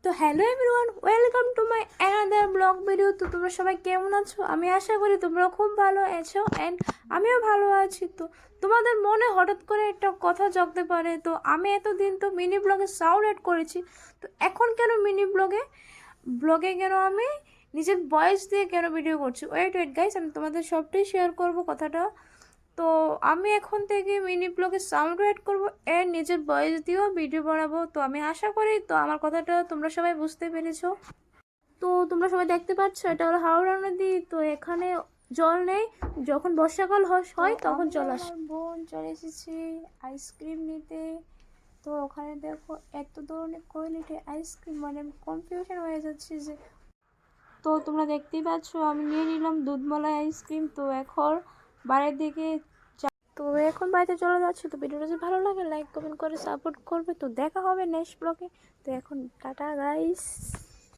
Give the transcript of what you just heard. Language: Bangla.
তো hello everyone, welcome to my another blog video. তো তোমরা সবাই কেমন আছো? আমি আশা করি তোমরা খুব ভালো আছো অ্যান্ড আমিও ভালো আছি। তো তোমাদের মনে হঠাৎ করে একটা কথা জাগতে পারে, তো আমি এতদিন তো মিনি ব্লগে সাউন্ড এড করেছি, তো এখন কেন মিনি ব্লগে কেন আমি নিজের ভয়েস দিয়ে কেন ভিডিও করছি? ওয়েট ওয়েট গাইস, আমি তোমাদের সবটাই শেয়ার করব কথাটা। তো আমি এখন থেকে মিনি ব্লগে সাউন্ড অ্যাড করবো এর নিজের ভয়েস দিয়েও ভিডিও বানাবো। তো আমি আশা করি তো আমার কথাটা তোমরা সবাই বুঝতে পেরেছো। তো তোমরা সবাই দেখতে পাচ্ছ, এটা হলো হাওড়া নদী। তো এখানে জল নেই, যখন বর্ষাকাল হয় তখন জল আসে। আমার বোন চলে এসেছি আইসক্রিম নিতে। তো ওখানে দেখো এত ধরনের কোয়ালিটি আইসক্রিম, মানে কনফিউশন হয়ে যাচ্ছে যে। তো তোমরা দেখতেই পাচ্ছ আমি নিয়ে নিলাম দুধমালাই আইসক্রিম। তো এখন বাইরের দিকে তো এখন বাড়িতে চলে যাচ্ছে। তো ভিডিওটা যদি ভালো লাগে লাইক কমেন্ট করে সাপোর্ট করবে। তো দেখা হবে নেক্সট ব্লগে। তো এখন টাটা গাইস।